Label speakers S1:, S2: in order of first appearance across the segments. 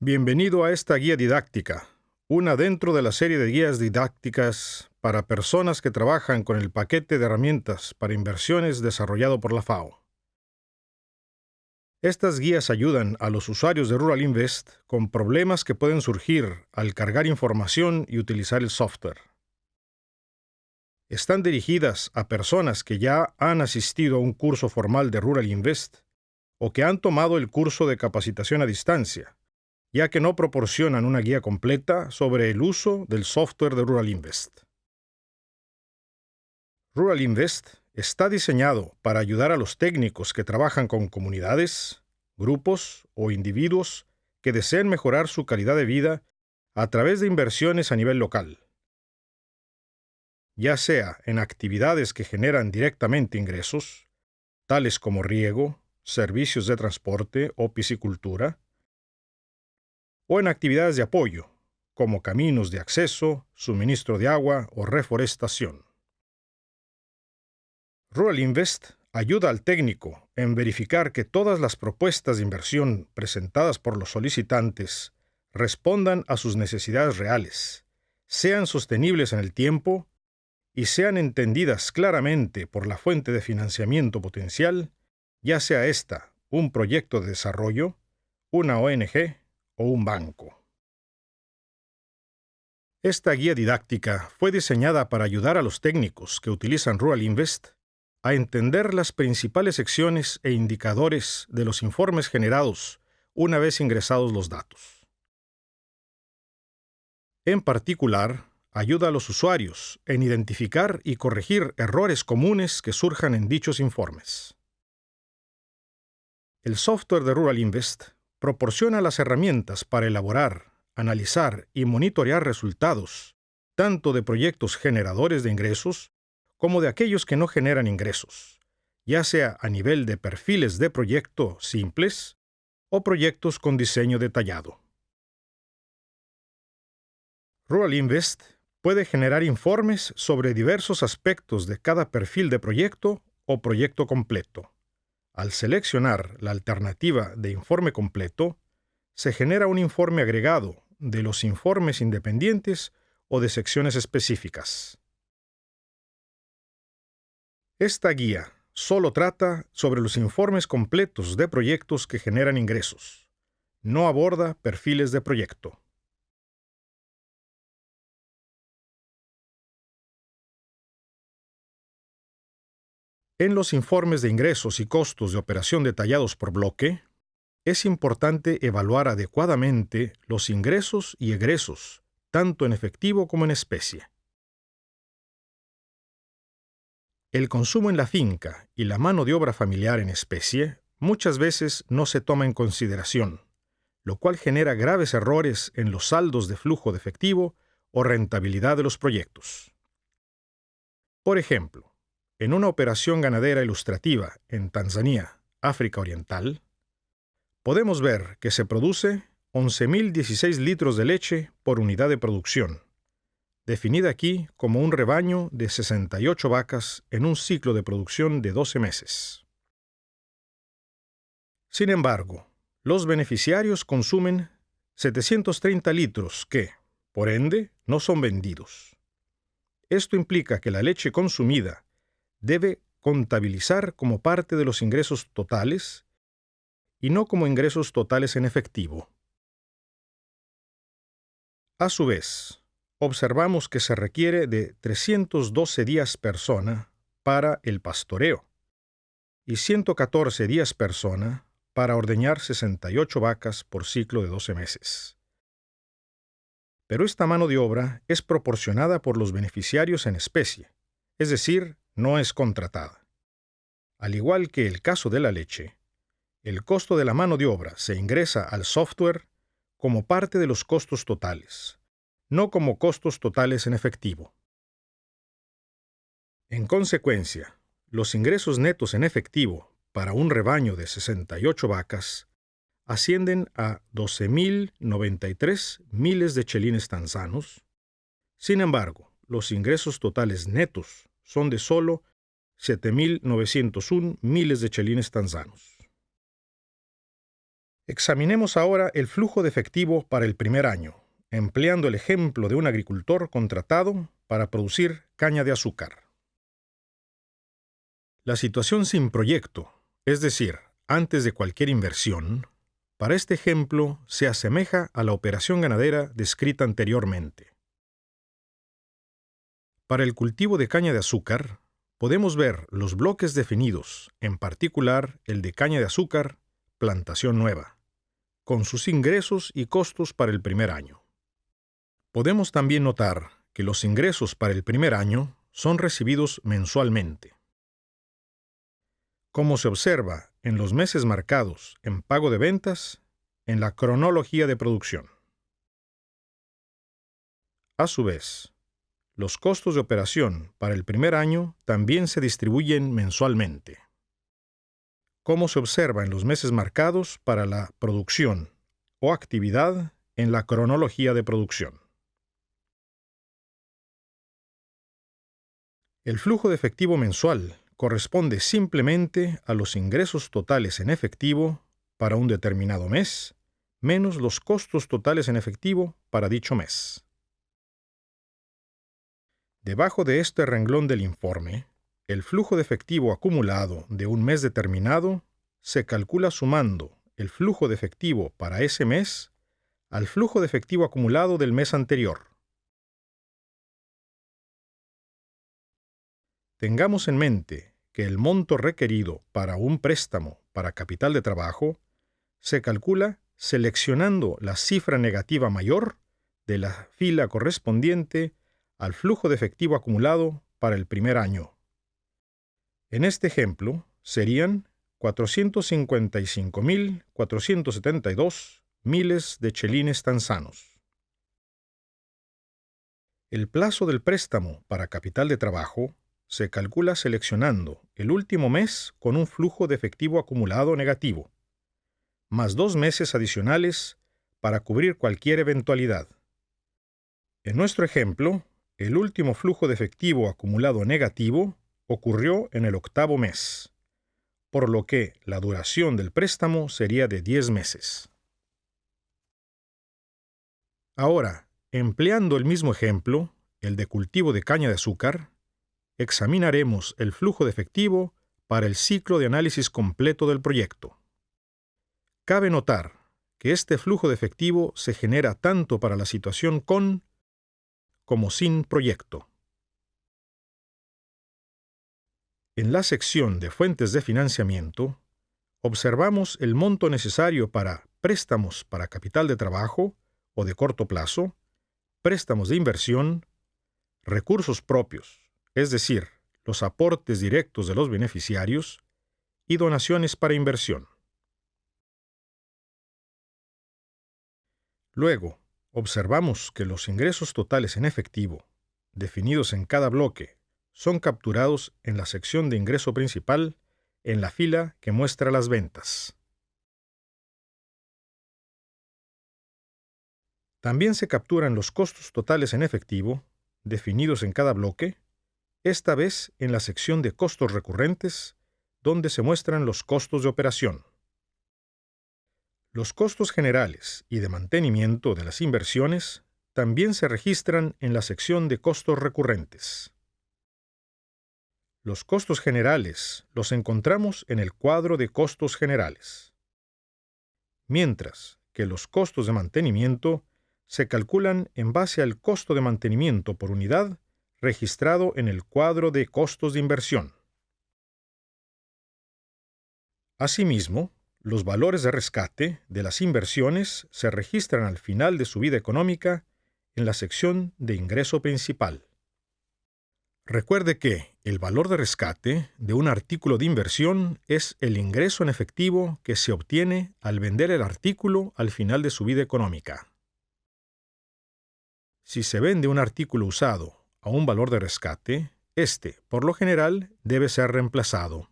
S1: Bienvenido a esta guía didáctica, una dentro de la serie de guías didácticas para personas que trabajan con el paquete de herramientas para inversiones desarrollado por la FAO. Estas guías ayudan a los usuarios de Rural Invest con problemas que pueden surgir al cargar información y utilizar el software. Están dirigidas a personas que ya han asistido a un curso formal de Rural Invest o que han tomado el curso de capacitación a distancia, ya que no proporcionan una guía completa sobre el uso del software de Rural Invest. Rural Invest está diseñado para ayudar a los técnicos que trabajan con comunidades, grupos o individuos que deseen mejorar su calidad de vida a través de inversiones a nivel local, ya sea en actividades que generan directamente ingresos, tales como riego, servicios de transporte o piscicultura, o en actividades de apoyo, como caminos de acceso, suministro de agua o reforestación. Rural Invest ayuda al técnico en verificar que todas las propuestas de inversión presentadas por los solicitantes respondan a sus necesidades reales, sean sostenibles en el tiempo y sean entendidas claramente por la fuente de financiamiento potencial, ya sea esta un proyecto de desarrollo, una ONG o un banco. Esta guía didáctica fue diseñada para ayudar a los técnicos que utilizan Rural Invest a entender las principales secciones e indicadores de los informes generados una vez ingresados los datos. En particular, ayuda a los usuarios en identificar y corregir errores comunes que surjan en dichos informes. El software de Rural Invest proporciona las herramientas para elaborar, analizar y monitorear resultados, tanto de proyectos generadores de ingresos como de aquellos que no generan ingresos, ya sea a nivel de perfiles de proyecto simples o proyectos con diseño detallado. Rural Invest puede generar informes sobre diversos aspectos de cada perfil de proyecto o proyecto completo. Al seleccionar la alternativa de informe completo, se genera un informe agregado de los informes independientes o de secciones específicas. Esta guía solo trata sobre los informes completos de proyectos que generan ingresos. No aborda perfiles de proyecto. En los informes de ingresos y costos de operación detallados por bloque, es importante evaluar adecuadamente los ingresos y egresos, tanto en efectivo como en especie. El consumo en la finca y la mano de obra familiar en especie muchas veces no se toma en consideración, lo cual genera graves errores en los saldos de flujo de efectivo o rentabilidad de los proyectos. Por ejemplo, en una operación ganadera ilustrativa en Tanzania, África Oriental, podemos ver que se produce 11.016 litros de leche por unidad de producción, definida aquí como un rebaño de 68 vacas en un ciclo de producción de 12 meses. Sin embargo, los beneficiarios consumen 730 litros que, por ende, no son vendidos. Esto implica que la leche consumida debe contabilizar como parte de los ingresos totales y no como ingresos totales en efectivo. A su vez, observamos que se requiere de 312 días persona para el pastoreo y 114 días persona para ordeñar 68 vacas por ciclo de 12 meses. Pero esta mano de obra es proporcionada por los beneficiarios en especie, es decir, no es contratada. Al igual que el caso de la leche, el costo de la mano de obra se ingresa al software como parte de los costos totales, no como costos totales en efectivo. En consecuencia, los ingresos netos en efectivo para un rebaño de 68 vacas ascienden a 12.093 miles de chelines tanzanos. Sin embargo, los ingresos totales netos son de solo 7.901 miles de chelines tanzanos. Examinemos ahora el flujo de efectivo para el primer año, empleando el ejemplo de un agricultor contratado para producir caña de azúcar. La situación sin proyecto, es decir, antes de cualquier inversión, para este ejemplo se asemeja a la operación ganadera descrita anteriormente. Para el cultivo de caña de azúcar, podemos ver los bloques definidos, en particular el de caña de azúcar, plantación nueva, con sus ingresos y costos para el primer año. Podemos también notar que los ingresos para el primer año son recibidos mensualmente. Como se observa en los meses marcados en pago de ventas, en la cronología de producción. A su vez, los costos de operación para el primer año también se distribuyen mensualmente. Como se observa en los meses marcados para la producción o actividad en la cronología de producción. El flujo de efectivo mensual corresponde simplemente a los ingresos totales en efectivo para un determinado mes, menos los costos totales en efectivo para dicho mes. Debajo de este renglón del informe, el flujo de efectivo acumulado de un mes determinado se calcula sumando el flujo de efectivo para ese mes al flujo de efectivo acumulado del mes anterior. Tengamos en mente que el monto requerido para un préstamo para capital de trabajo se calcula seleccionando la cifra negativa mayor de la fila correspondiente al flujo de efectivo acumulado para el primer año. En este ejemplo, serían 455.472 miles de chelines tanzanos. El plazo del préstamo para capital de trabajo se calcula seleccionando el último mes con un flujo de efectivo acumulado negativo, más 2 meses adicionales para cubrir cualquier eventualidad. En nuestro ejemplo, el último flujo de efectivo acumulado negativo ocurrió en el 8º mes, por lo que la duración del préstamo sería de 10 meses. Ahora, empleando el mismo ejemplo, el de cultivo de caña de azúcar, examinaremos el flujo de efectivo para el ciclo de análisis completo del proyecto. Cabe notar que este flujo de efectivo se genera tanto para la situación con como sin proyecto. En la sección de fuentes de financiamiento, observamos el monto necesario para préstamos para capital de trabajo o de corto plazo, préstamos de inversión, recursos propios, es decir, los aportes directos de los beneficiarios, y donaciones para inversión. Luego, observamos que los ingresos totales en efectivo, definidos en cada bloque, son capturados en la sección de ingreso principal en la fila que muestra las ventas. También se capturan los costos totales en efectivo, definidos en cada bloque, esta vez en la sección de costos recurrentes, donde se muestran los costos de operación. Los costos generales y de mantenimiento de las inversiones también se registran en la sección de costos recurrentes. Los costos generales los encontramos en el cuadro de costos generales, mientras que los costos de mantenimiento se calculan en base al costo de mantenimiento por unidad registrado en el cuadro de costos de inversión. Asimismo, los valores de rescate de las inversiones se registran al final de su vida económica en la sección de ingreso principal. Recuerde que el valor de rescate de un artículo de inversión es el ingreso en efectivo que se obtiene al vender el artículo al final de su vida económica. Si se vende un artículo usado a un valor de rescate, este, por lo general, debe ser reemplazado.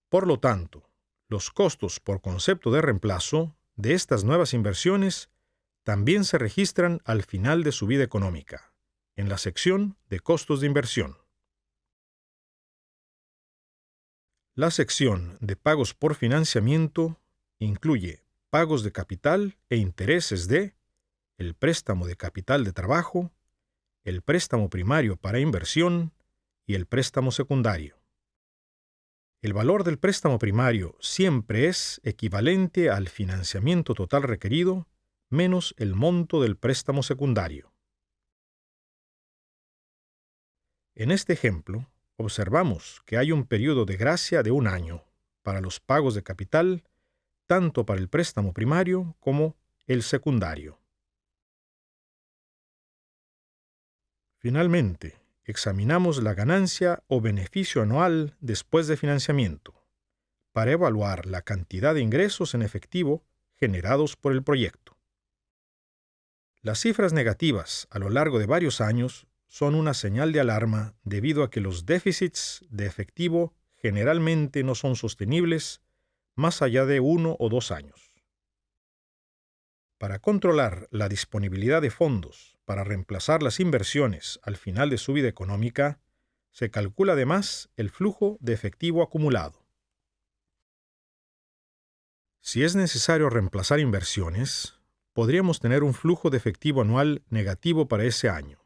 S1: Por lo tanto, los costos por concepto de reemplazo de estas nuevas inversiones también se registran al final de su vida económica, en la sección de costos de inversión. La sección de pagos por financiamiento incluye pagos de capital e intereses de el préstamo de capital de trabajo, el préstamo primario para inversión y el préstamo secundario. El valor del préstamo primario siempre es equivalente al financiamiento total requerido menos el monto del préstamo secundario. En este ejemplo, observamos que hay un periodo de gracia de 1 año para los pagos de capital, tanto para el préstamo primario como el secundario. Finalmente, examinamos la ganancia o beneficio anual después de financiamiento, para evaluar la cantidad de ingresos en efectivo generados por el proyecto. Las cifras negativas a lo largo de varios años son una señal de alarma debido a que los déficits de efectivo generalmente no son sostenibles más allá de 1 o 2 años. Para controlar la disponibilidad de fondos para reemplazar las inversiones al final de su vida económica, se calcula además el flujo de efectivo acumulado. Si es necesario reemplazar inversiones, podríamos tener un flujo de efectivo anual negativo para ese año,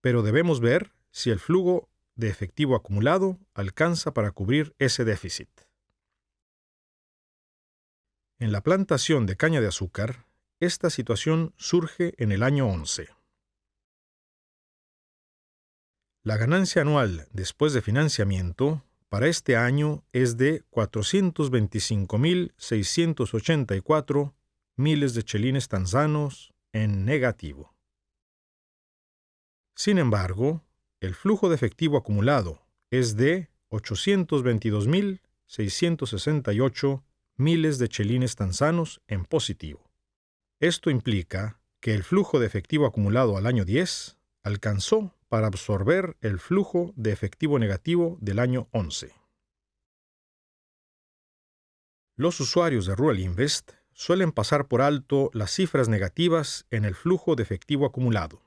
S1: pero debemos ver si el flujo de efectivo acumulado alcanza para cubrir ese déficit. En la plantación de caña de azúcar, esta situación surge en el año 11. La ganancia anual después de financiamiento para este año es de 425.684 miles de chelines tanzanos en negativo. Sin embargo, el flujo de efectivo acumulado es de 822.668 miles de chelines tanzanos en positivo. Esto implica que el flujo de efectivo acumulado al año 10 alcanzó para absorber el flujo de efectivo negativo del año 11. Los usuarios de Rural Invest suelen pasar por alto las cifras negativas en el flujo de efectivo acumulado.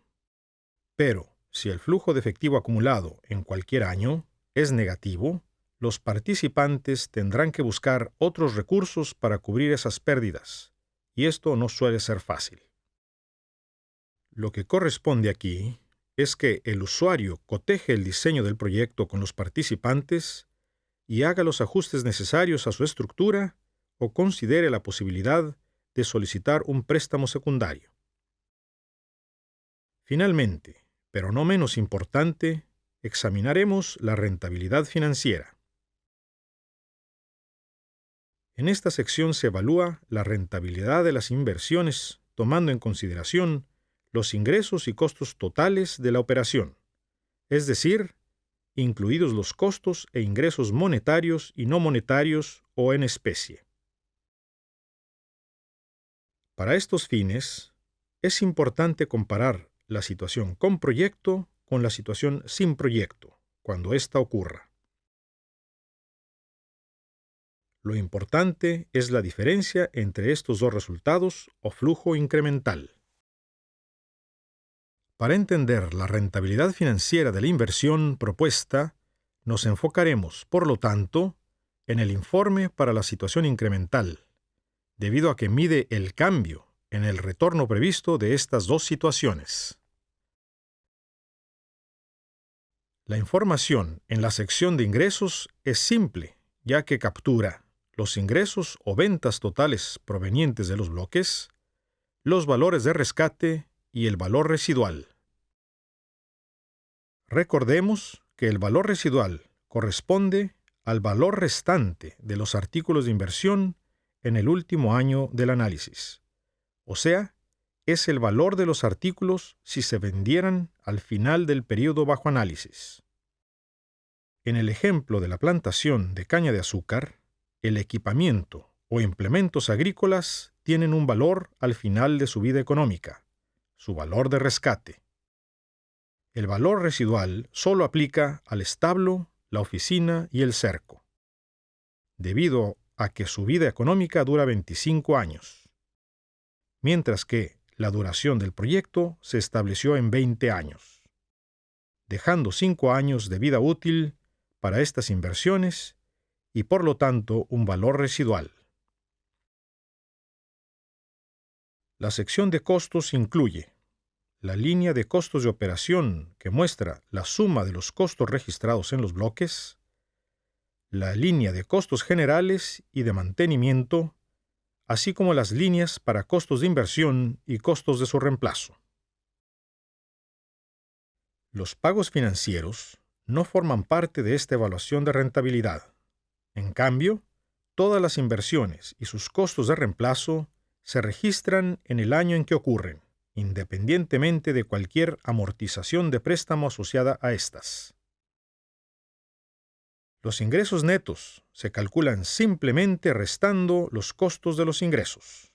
S1: Pero, si el flujo de efectivo acumulado en cualquier año es negativo, los participantes tendrán que buscar otros recursos para cubrir esas pérdidas, y esto no suele ser fácil. Lo que corresponde aquí es que el usuario coteje el diseño del proyecto con los participantes y haga los ajustes necesarios a su estructura o considere la posibilidad de solicitar un préstamo secundario. Finalmente, pero no menos importante, examinaremos la rentabilidad financiera. En esta sección se evalúa la rentabilidad de las inversiones tomando en consideración los ingresos y costos totales de la operación, es decir, incluidos los costos e ingresos monetarios y no monetarios o en especie. Para estos fines, es importante comparar la situación con proyecto con la situación sin proyecto, cuando ésta ocurra. Lo importante es la diferencia entre estos dos resultados o flujo incremental. Para entender la rentabilidad financiera de la inversión propuesta, nos enfocaremos, por lo tanto, en el informe para la situación incremental, debido a que mide el cambio en el retorno previsto de estas dos situaciones. La información en la sección de ingresos es simple, ya que captura los ingresos o ventas totales provenientes de los bloques, los valores de rescate y el valor residual. Recordemos que el valor residual corresponde al valor restante de los artículos de inversión en el último año del análisis, o sea, es el valor de los artículos si se vendieran al final del periodo bajo análisis. En el ejemplo de la plantación de caña de azúcar, el equipamiento o implementos agrícolas tienen un valor al final de su vida económica, su valor de rescate. El valor residual solo aplica al establo, la oficina y el cerco, debido a que su vida económica dura 25 años, mientras que la duración del proyecto se estableció en 20 años, dejando 5 años de vida útil para estas inversiones y por lo tanto un valor residual. La sección de costos incluye la línea de costos de operación que muestra la suma de los costos registrados en los bloques, la línea de costos generales y de mantenimiento, así como las líneas para costos de inversión y costos de su reemplazo. Los pagos financieros no forman parte de esta evaluación de rentabilidad. En cambio, todas las inversiones y sus costos de reemplazo se registran en el año en que ocurren, independientemente de cualquier amortización de préstamo asociada a estas. Los ingresos netos se calculan simplemente restando los costos de los ingresos.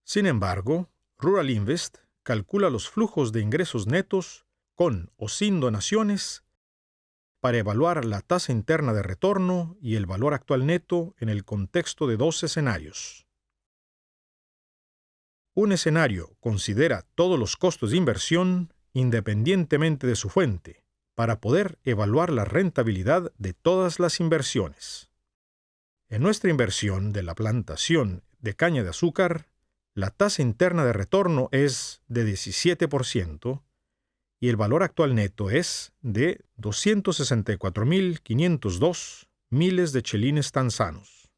S1: Sin embargo, Rural Invest calcula los flujos de ingresos netos con o sin donaciones para evaluar la tasa interna de retorno y el valor actual neto en el contexto de dos escenarios. Un escenario considera todos los costos de inversión independientemente de su fuente, para poder evaluar la rentabilidad de todas las inversiones. En nuestra inversión de la plantación de caña de azúcar, la tasa interna de retorno es de 17% y el valor actual neto es de 264.502 miles de chelines tanzanos.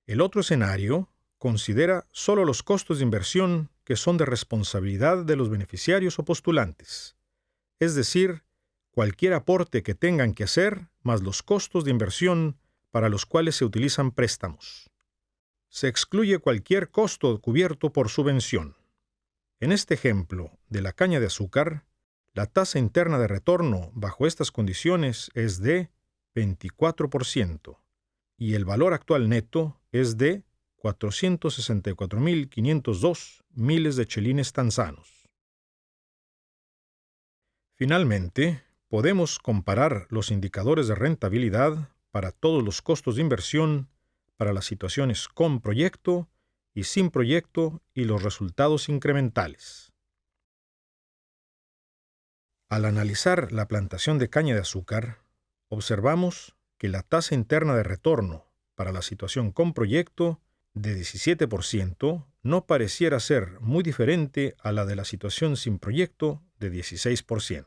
S1: El otro escenario considera solo los costos de inversión que son de responsabilidad de los beneficiarios o postulantes, es decir, cualquier aporte que tengan que hacer más los costos de inversión para los cuales se utilizan préstamos. Se excluye cualquier costo cubierto por subvención. En este ejemplo de la caña de azúcar, la tasa interna de retorno bajo estas condiciones es de 24% y el valor actual neto es de 464.502 miles de chelines tanzanos. Finalmente, podemos comparar los indicadores de rentabilidad para todos los costos de inversión para las situaciones con proyecto y sin proyecto y los resultados incrementales. Al analizar la plantación de caña de azúcar, observamos que la tasa interna de retorno para la situación con proyecto de 17% no pareciera ser muy diferente a la de la situación sin proyecto de 16%.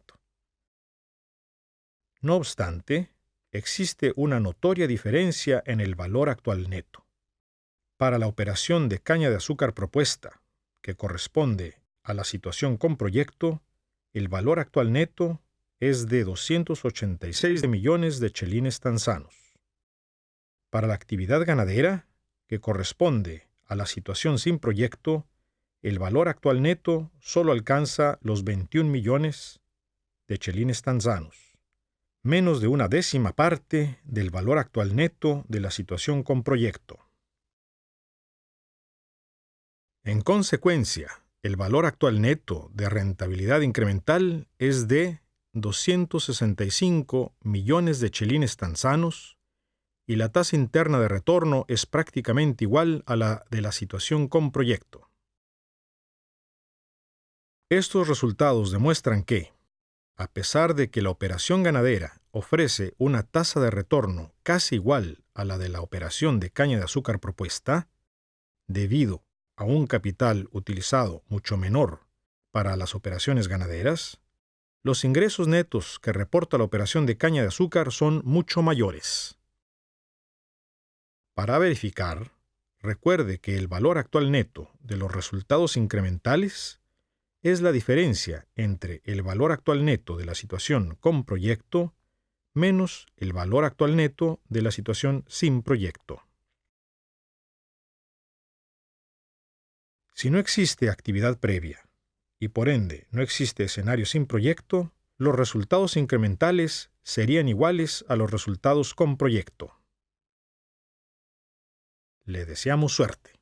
S1: No obstante, existe una notoria diferencia en el valor actual neto. Para la operación de caña de azúcar propuesta, que corresponde a la situación con proyecto, el valor actual neto es de 286 millones de chelines tanzanos. Para la actividad ganadera, que corresponde a la situación sin proyecto, el valor actual neto solo alcanza los 21 millones de chelines tanzanos, menos de una décima parte del valor actual neto de la situación con proyecto. En consecuencia, el valor actual neto de rentabilidad incremental es de 265 millones de chelines tanzanos y la tasa interna de retorno es prácticamente igual a la de la situación con proyecto. Estos resultados demuestran que, a pesar de que la operación ganadera ofrece una tasa de retorno casi igual a la de la operación de caña de azúcar propuesta, debido a un capital utilizado mucho menor para las operaciones ganaderas, los ingresos netos que reporta la operación de caña de azúcar son mucho mayores. Para verificar, recuerde que el valor actual neto de los resultados incrementales es la diferencia entre el valor actual neto de la situación con proyecto menos el valor actual neto de la situación sin proyecto. Si no existe actividad previa y por ende no existe escenario sin proyecto, los resultados incrementales serían iguales a los resultados con proyecto. Le deseamos suerte.